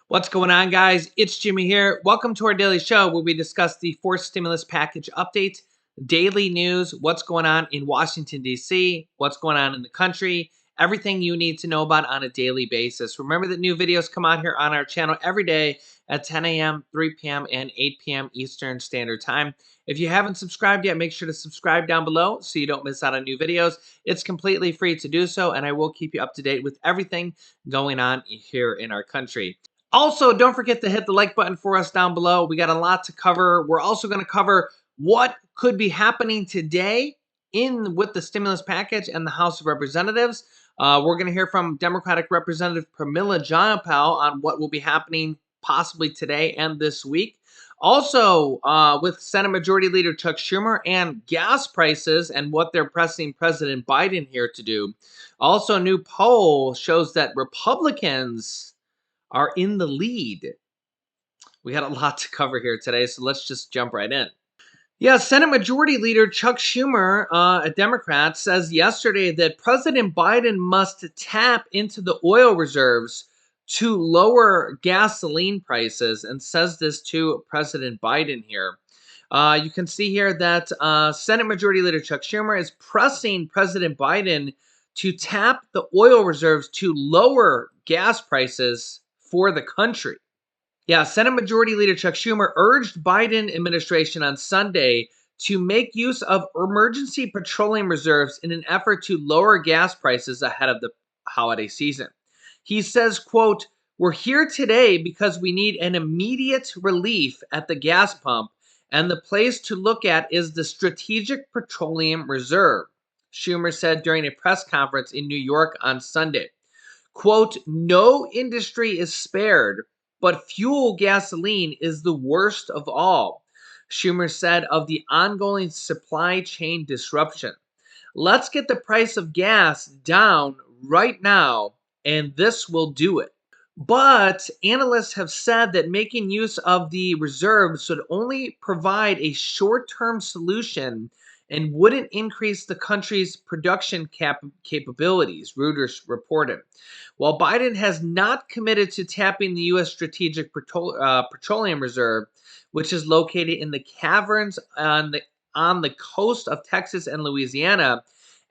What's going on, guys? It's Jimmy here. Welcome to our daily show where we discuss the fourth stimulus package update, daily news, what's going on in Washington, D.C., what's going on in the country, everything you need to know about on a daily basis. Remember that new videos come out here on our channel every day at 10 a.m., 3 p.m., and 8 p.m. Eastern Standard Time. If you haven't subscribed yet, make sure to subscribe down below so you don't miss out on new videos. It's completely free to do so, and I will keep you up to date with everything going on here in our country. Also, don't forget to hit the like button for us down below. We got a lot to cover. We're also going to cover what could be happening today with the stimulus package and the House of Representatives. We're going to hear from Democratic Representative Pramila Jayapal on what will be happening possibly today and this week. Also, with Senate Majority Leader Chuck Schumer and gas prices and what they're pressing President Biden here to do. Also, a new poll shows that Republicans are in the lead. We got a lot to cover here today, so let's just jump right in. Yeah, Senate Majority Leader Chuck Schumer, a Democrat, says yesterday that President Biden must tap into the oil reserves to lower gasoline prices, and says this to President Biden here. You can see here that Senate Majority Leader Chuck Schumer is pressing President Biden to tap the oil reserves to lower gas prices for the country. Yeah, Senate Majority Leader Chuck Schumer urged Biden administration on Sunday to make use of emergency petroleum reserves in an effort to lower gas prices ahead of the holiday season. He says, quote, "We're here today because we need an immediate relief at the gas pump, and the place to look at is the Strategic Petroleum Reserve," Schumer said during a press conference in New York on Sunday. Quote, "No industry is spared, but fuel gasoline is the worst of all," Schumer said of the ongoing supply chain disruption. "Let's get the price of gas down right now, and this will do it." But analysts have said that making use of the reserves would only provide a short-term solution and wouldn't increase the country's production capabilities, Reuters reported. While Biden has not committed to tapping the U.S. Strategic Petroleum Reserve, which is located in the caverns on the coast of Texas and Louisiana,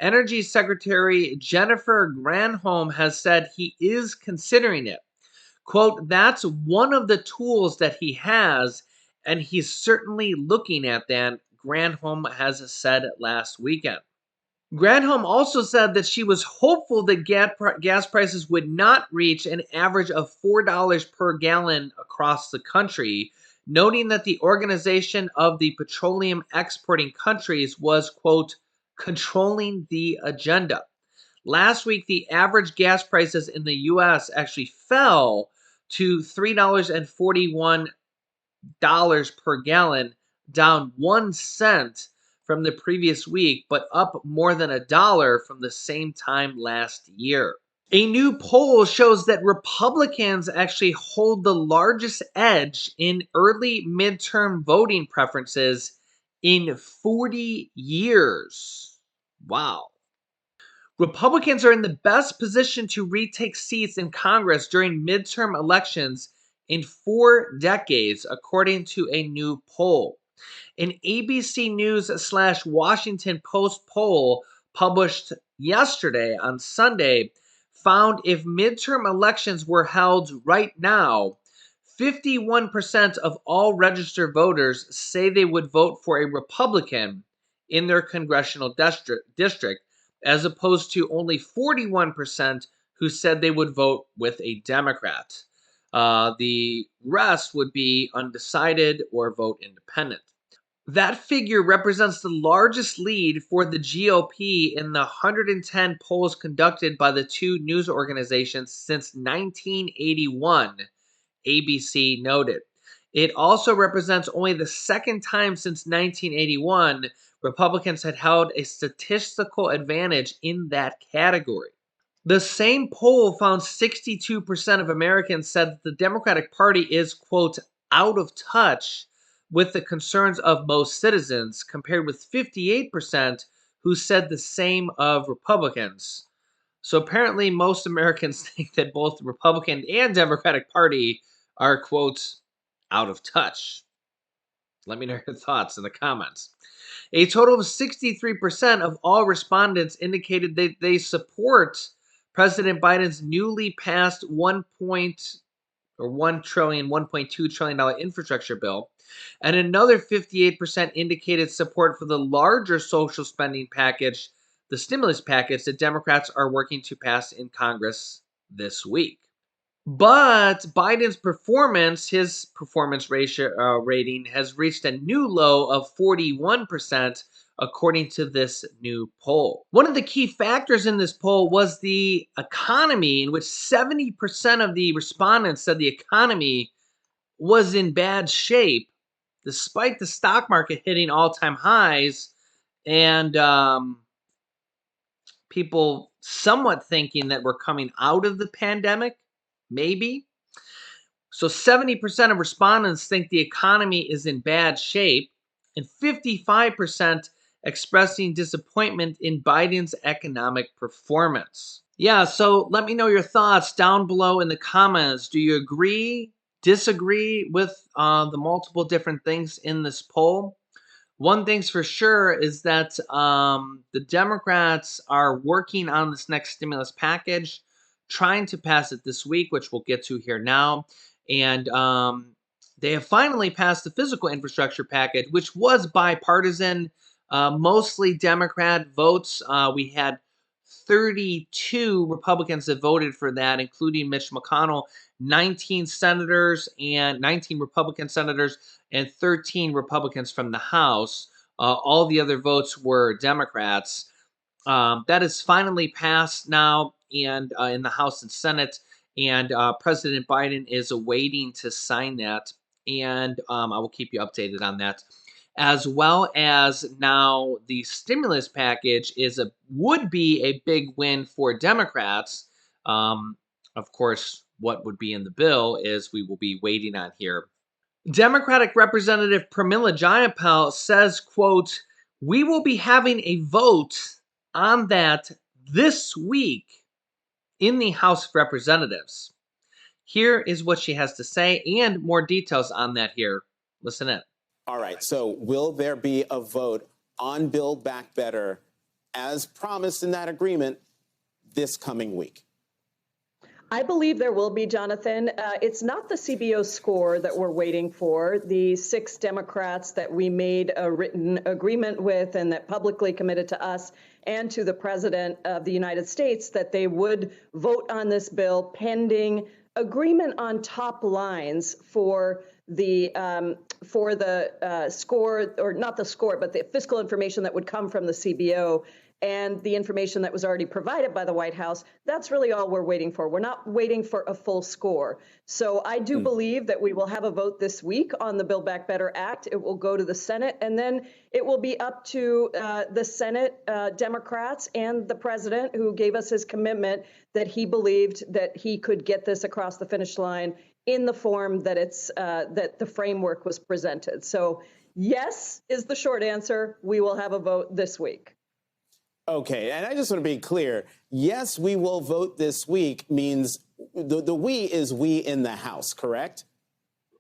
Energy Secretary Jennifer Granholm has said he is considering it. Quote, "That's one of the tools that he has, and he's certainly looking at that," Granholm has said last weekend. Granholm also said that she was hopeful that gas prices would not reach an average of $4 per gallon across the country, noting that the Organization of the Petroleum Exporting Countries was, quote, "controlling the agenda." Last week, the average gas prices in the U.S. actually fell to $3.41 per gallon, down 1 cent from the previous week, but up more than $1 from the same time last year. A new poll shows that Republicans actually hold the largest edge in early midterm voting preferences in 40 years. Wow. Republicans are in the best position to retake seats in Congress during midterm elections in 4 decades, according to a new poll. An ABC News/Washington Post poll published yesterday on Sunday found if midterm elections were held right now, 51% of all registered voters say they would vote for a Republican in their congressional district, as opposed to only 41% who said they would vote with a Democrat. The rest would be undecided or vote independent. That figure represents the largest lead for the GOP in the 110 polls conducted by the two news organizations since 1981, ABC noted. It also represents only the second time since 1981 Republicans had held a statistical advantage in that category. The same poll found 62% of Americans said that the Democratic Party is, quote, "out of touch" with the concerns of most citizens, compared with 58% who said the same of Republicans. So apparently most Americans think that both the Republican and Democratic Party are, quote, out of touch. Let me know your thoughts in the comments. A total of 63% of all respondents indicated that they support President Biden's newly passed 1.2 trillion dollar infrastructure bill, and another 58% indicated support for the larger social spending package, the stimulus package that Democrats are working to pass in Congress this week. But Biden's performance, his performance ratio rating, has reached a new low of 41%, according to this new poll. One of the key factors in this poll was the economy, in which 70% of the respondents said the economy was in bad shape, despite the stock market hitting all-time highs and people somewhat thinking that we're coming out of the pandemic, maybe. So 70% of respondents think the economy is in bad shape, and 55% expressing disappointment in Biden's economic performance. Yeah, so let me know your thoughts down below in the comments. Do you agree, disagree with the multiple different things in this poll? One thing's for sure is that the Democrats are working on this next stimulus package, trying to pass it this week, which we'll get to here now. And they have finally passed the physical infrastructure package, which was bipartisan, mostly Democrat votes. We had 32 Republicans that voted for that, including Mitch McConnell, 19 senators and 19 Republican senators, and 13 Republicans from the House. All the other votes were Democrats. That is finally passed now, and in the House and Senate, and President Biden is awaiting to sign that, and I will keep you updated on that. As well as now, the stimulus package would be a big win for Democrats. Of course, what would be in the bill is we will be waiting on here. Democratic Representative Pramila Jayapal says, quote, "We will be having a vote on that this week in the House of Representatives." Here is what she has to say, and more details on that here. Listen in. All right, so will there be a vote on Build Back Better as promised in that agreement this coming week? I believe there will be, Jonathan. It's not the CBO score that we're waiting for. The 6 Democrats that we made a written agreement with and that publicly committed to us and to the President of the United States that they would vote on this bill pending agreement on top lines for the score, or not the score, but the fiscal information that would come from the CBO and the information that was already provided by the White House. That's really all we're waiting for. We're not waiting for a full score. So I do believe that we will have a vote this week on the Build Back Better Act. It will go to the Senate, and then it will be up to the Senate Democrats and the president, who gave us his commitment that he believed that he could get this across the finish line in the form that that the framework was presented. So yes is the short answer. We will have a vote this week. Okay, and I just want to be clear. Yes, we will vote this week means the we is we in the House, correct?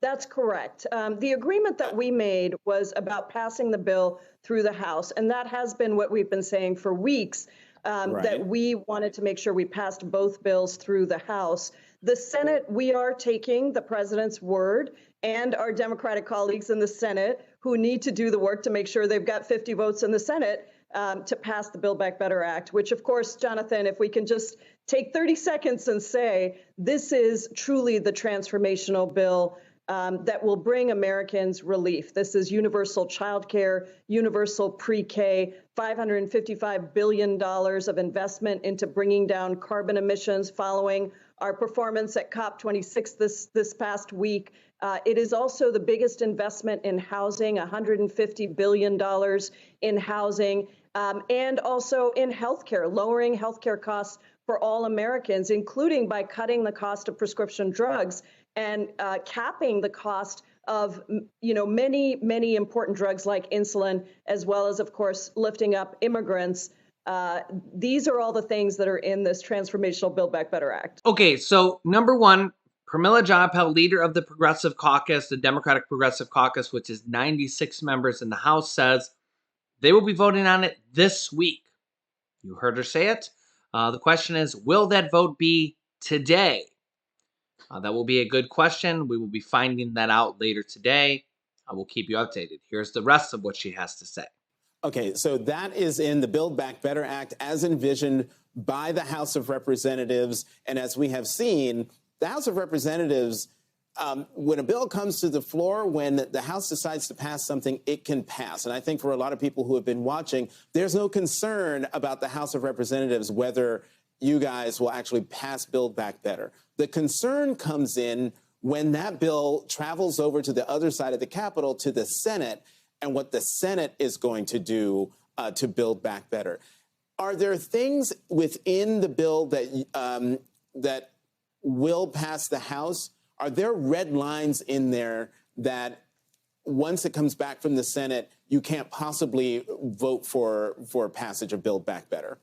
That's correct. The agreement that we made was about passing the bill through the House, and that has been what we've been saying for weeks, that we wanted to make sure we passed both bills through the House. The Senate, we are taking the president's word and our Democratic colleagues in the Senate, who need to do the work to make sure they've got 50 votes in the Senate, to pass the Build Back Better Act, which, of course, Jonathan, if we can just take 30 seconds and say, this is truly the transformational bill that will bring Americans relief. This is universal child care, universal pre-K, $555 billion of investment into bringing down carbon emissions following our performance at COP26 this past week. It is also the biggest investment in housing, $150 billion in housing, and also in healthcare, lowering healthcare costs for all Americans, including by cutting the cost of prescription drugs and capping the cost of many, many important drugs like insulin, as well as, of course, lifting up immigrants. These are all the things that are in this transformational Build Back Better Act. Okay, so number one, Pramila Jayapal, leader of the Progressive Caucus, the Democratic Progressive Caucus, which is 96 members in the House, says they will be voting on it this week. You heard her say it. The question is, will that vote be today? That will be a good question. We will be finding that out later today. I will keep you updated. Here's the rest of what she has to say. Okay, so that is in the Build Back Better Act as envisioned by the House of Representatives. And as we have seen, the House of Representatives, when a bill comes to the floor, when the House decides to pass something, it can pass. And I think for a lot of people who have been watching, there's no concern about the House of Representatives, whether you guys will actually pass Build Back Better. The concern comes in when that bill travels over to the other side of the Capitol, to the Senate, and what the Senate is going to do to build back better. Are there things within the bill that that will pass the House? Are there red lines in there that once it comes back from the Senate, you can't possibly vote for passage of Build Back Better?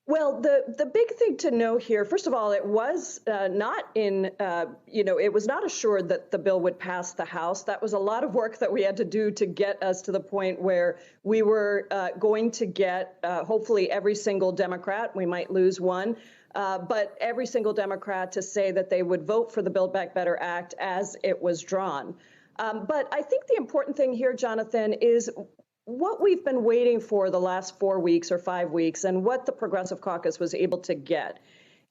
Well, the big thing to know here, first of all, it was not in, it was not assured that the bill would pass the House. That was a lot of work that we had to do to get us to the point where we were going to get hopefully every single Democrat. We might lose one. But every single Democrat to say that they would vote for the Build Back Better Act as it was drawn. But I think the important thing here, Jonathan, is what we've been waiting for the last 4 weeks or 5 weeks, and what the Progressive Caucus was able to get,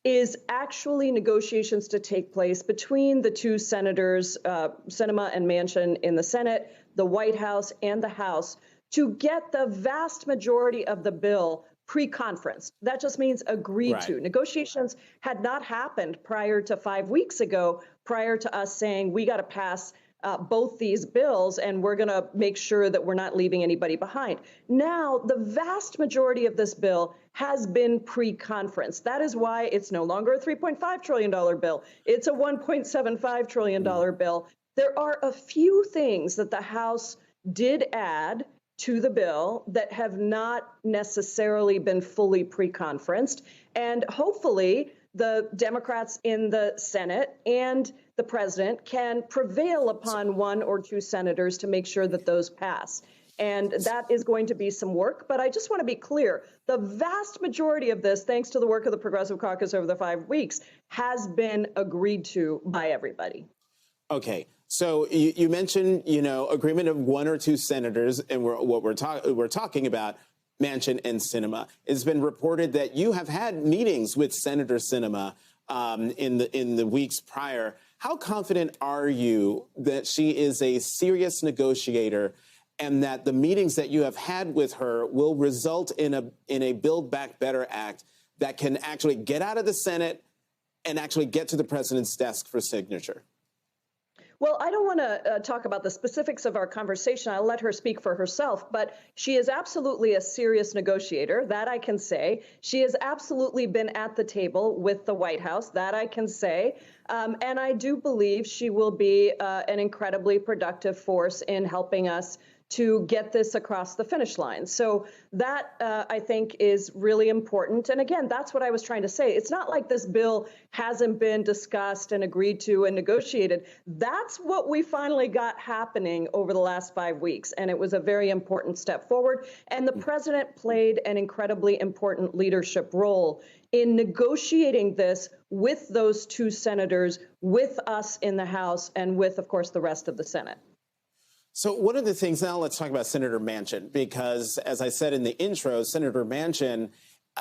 is actually negotiations to take place between the two senators, Sinema and Manchin in the Senate, the White House, and the House, to get the vast majority of the bill pre-conference. That just means agreed to. Negotiations had not happened prior to 5 weeks ago, prior to us saying we got to pass both these bills, and we're going to make sure that we're not leaving anybody behind. Now, the vast majority of this bill has been pre-conference. That is why it's no longer a $3.5 trillion bill. It's a $1.75 trillion bill. There are a few things that the House did add to the bill that have not necessarily been fully pre-conferenced, and hopefully the Democrats in the Senate and the president can prevail upon one or two senators to make sure that those pass. And that is going to be some work. But I just want to be clear, the vast majority of this, thanks to the work of the Progressive Caucus over the 5 weeks, has been agreed to by everybody. Okay. So you mentioned, agreement of one or two senators, and we're talking about Manchin and Sinema. It's been reported that you have had meetings with Senator Sinema in the weeks prior. How confident are you that she is a serious negotiator, and that the meetings that you have had with her will result in a Build Back Better Act that can actually get out of the Senate and actually get to the president's desk for signature? Well, I don't want to talk about the specifics of our conversation. I'll let her speak for herself, but she is absolutely a serious negotiator, that I can say. She has absolutely been at the table with the White House, that I can say. And I do believe she will be an incredibly productive force in helping us to get this across the finish line. So that, I think, is really important. And again, that's what I was trying to say. It's not like this bill hasn't been discussed and agreed to and negotiated. That's what we finally got happening over the last 5 weeks. And it was a very important step forward. And the president played an incredibly important leadership role in negotiating this with those two senators, with us in the House, and with, of course, the rest of the Senate. So one of the things, now let's talk about Senator Manchin, because as I said in the intro, Senator Manchin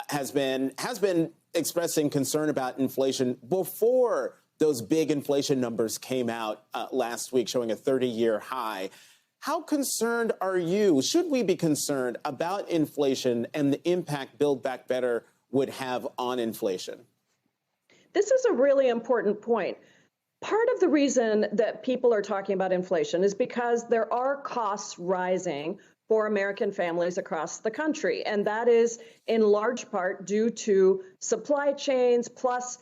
has been expressing concern about inflation before those big inflation numbers came out last week, showing a 30-year high. How concerned are you? Should we be concerned about inflation and the impact Build Back Better would have on inflation? This is a really important point. Part of the reason that people are talking about inflation is because there are costs rising for American families across the country. And that is in large part due to supply chains, plus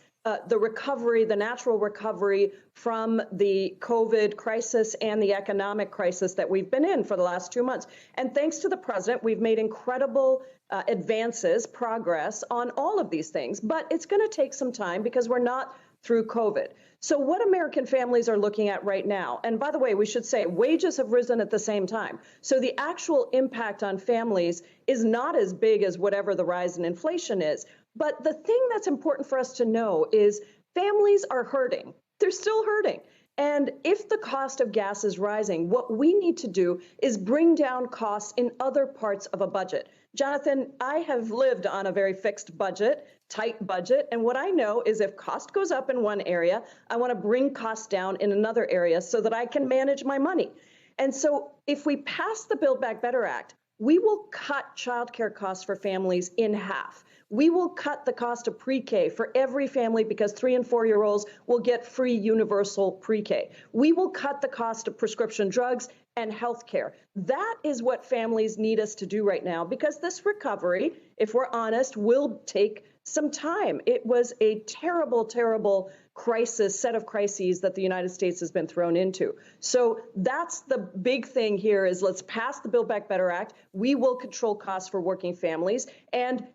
the recovery, the natural recovery from the COVID crisis and the economic crisis that we've been in for the last 2 months. And thanks to the president, we've made incredible advances, progress on all of these things. But it's going to take some time because we're not through COVID. So what American families are looking at right now, and by the way, we should say wages have risen at the same time. So the actual impact on families is not as big as whatever the rise in inflation is. But the thing that's important for us to know is families are hurting. They're still hurting. And if the cost of gas is rising, what we need to do is bring down costs in other parts of a budget. Jonathan, I have lived on a very fixed budget, tight budget, and what I know is if cost goes up in one area, I want to bring costs down in another area so that I can manage my money. And so if we pass the Build Back Better Act, we will cut childcare costs for families in half. We will cut the cost of pre-K for every family because 3 and 4-year-olds will get free universal pre-K. We will cut the cost of prescription drugs and health care. That is what families need us to do right now because this recovery, if we're honest, will take some time. It was a terrible, terrible set of crises that the United States has been thrown into. So that's the big thing here is let's pass the Build Back Better Act. We will control costs for working families. And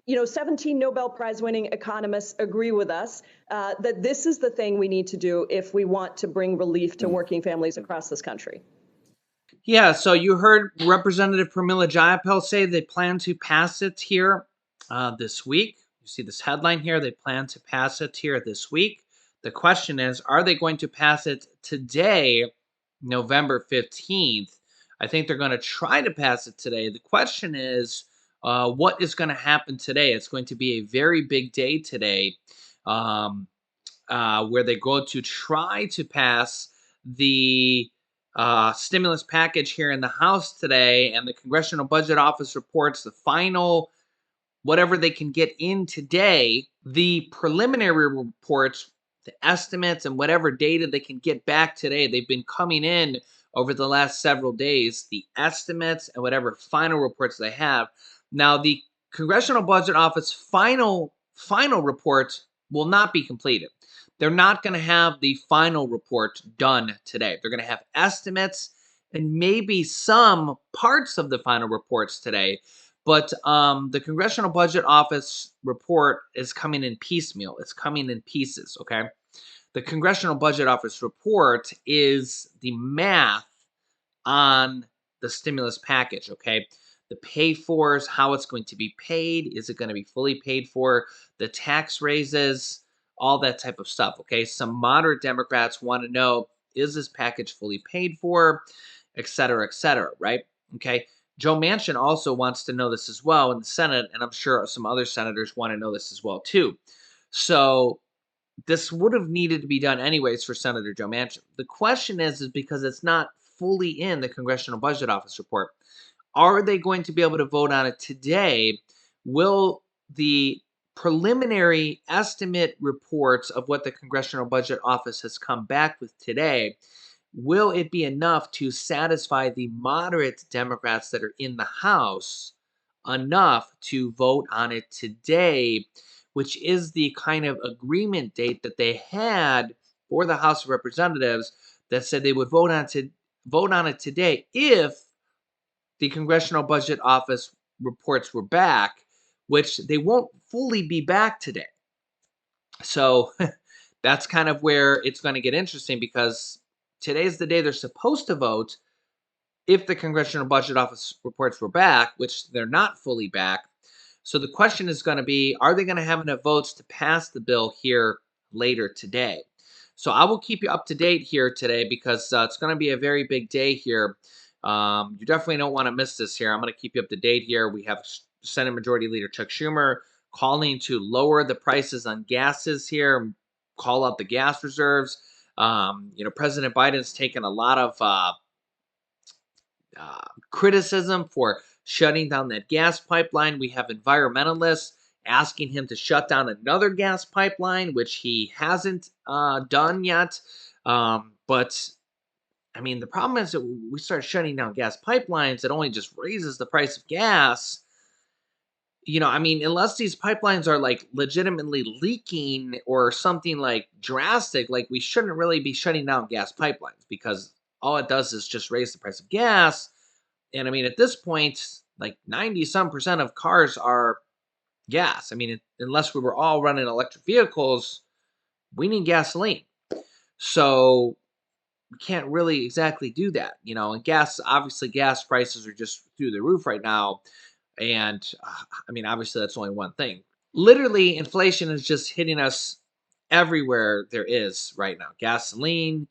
17 Nobel Prize winning economists agree with us that this is the thing we need to do if we want to bring relief to working families across this country. Yeah, so you heard Representative Pramila Jayapal say they plan to pass it here this week. You see this headline here, they plan to pass it here this week. The question is, are they going to pass it today, November 15th? I think they're going to try to pass it today. The question is, what is going to happen today? It's going to be a very big day today where they go to try to pass the stimulus package here in the House today, and the Congressional Budget Office reports the final whatever they can get in today. The preliminary reports, the estimates, and whatever data they can get back today, they've been coming in over the last several days, the estimates and whatever final reports they have. Now, the Congressional Budget Office final report will not be completed. They're not going to have the final report done today. They're going to have estimates and maybe some parts of the final reports today. But the Congressional Budget Office report is coming in piecemeal. It's coming in pieces, okay? The Congressional Budget Office report is the math on the stimulus package, okay? The pay-fors, how it's going to be paid. Is it going to be fully paid for? The tax raises, all that type of stuff, okay? Some moderate Democrats want to know, is this package fully paid for, et cetera, right? Okay. Joe Manchin also wants to know this as well in the Senate, and I'm sure some other senators want to know this as well too. So this would have needed to be done anyways for Senator Joe Manchin. The question is because it's not fully in the Congressional Budget Office report. Are they going to be able to vote on it today? Will the preliminary estimate reports of what the Congressional Budget Office has come back with today, will it be enough to satisfy the moderate Democrats that are in the House enough to vote on it today, which is the kind of agreement date that they had for the House of Representatives that said they would vote on it today if the Congressional Budget Office reports were back, which they won't fully be back today. So that's kind of where it's going to get interesting because today's the day they're supposed to vote if the Congressional Budget Office reports were back, which they're not fully back. So the question is going to be, are they going to have enough votes to pass the bill here later today? So I will keep you up to date here today because it's going to be a very big day here. You definitely don't want to miss this here. I'm going to keep you up to date here. We have Senate Majority Leader Chuck Schumer calling to lower the prices on gases here, call out the gas reserves. President Biden's taken a lot of criticism for shutting down that gas pipeline. We have environmentalists asking him to shut down another gas pipeline, which he hasn't done yet. But I mean, the problem is that we start shutting down gas pipelines, it only just raises the price of gas. Unless these pipelines are like legitimately leaking or something like drastic, like we shouldn't really be shutting down gas pipelines because all it does is just raise the price of gas. And at this point, like 90% of cars are gas. Unless we were all running electric vehicles, we need gasoline. So we can't really exactly do that, and obviously gas prices are just through the roof right now. And I mean, obviously that's only one thing. Literally, inflation is just hitting us everywhere there is right now. Gasoline,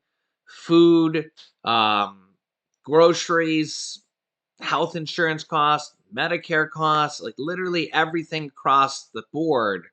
food, um, groceries, health insurance costs, Medicare costs, like literally everything across the board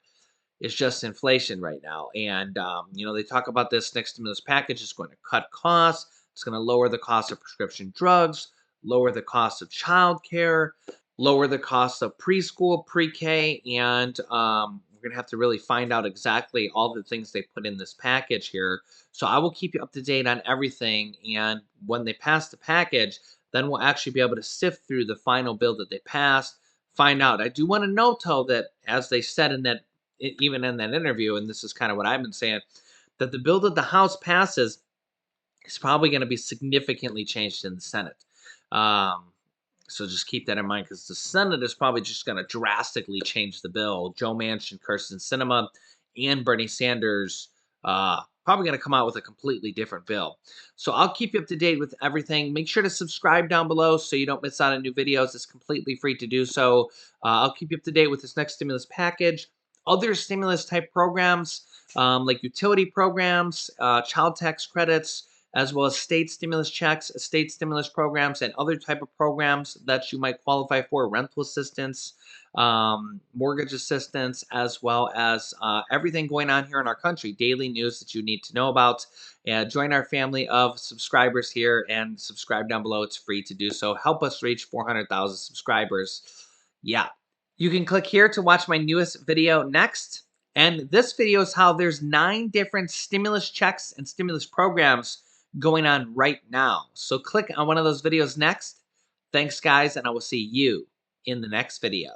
is just inflation right now. And, they talk about this next stimulus package is going to cut costs. It's going to lower the cost of prescription drugs, lower the cost of childcare, lower the cost of preschool, pre-K, and we're going to have to really find out exactly all the things they put in this package here. So I will keep you up to date on everything. And when they pass the package, then we'll actually be able to sift through the final bill that they passed, find out. I do want to note, though, that as they said in that even in that interview, and this is kind of what I've been saying, that the bill that the House passes is probably going to be significantly changed in the Senate. Um, so just keep that in mind because the Senate is probably just going to drastically change the bill. Joe Manchin, Kirsten Sinema, and Bernie Sanders probably going to come out with a completely different bill. So I'll keep you up to date with everything. Make sure to subscribe down below so you don't miss out on new videos. It's completely free to do so. I'll keep you up to date with this next stimulus package, other stimulus type programs like utility programs, child tax credits, as well as state stimulus checks, state stimulus programs, and other type of programs that you might qualify for, rental assistance, mortgage assistance, as well as everything going on here in our country, daily news that you need to know about. Join our family of subscribers here and subscribe down below. It's free to do so. Help us reach 400,000 subscribers. Yeah. You can click here to watch my newest video next. And this video is how there's 9 different stimulus checks and stimulus programs going on right now. So click on one of those videos next. Thanks, guys, and I will see you in the next video.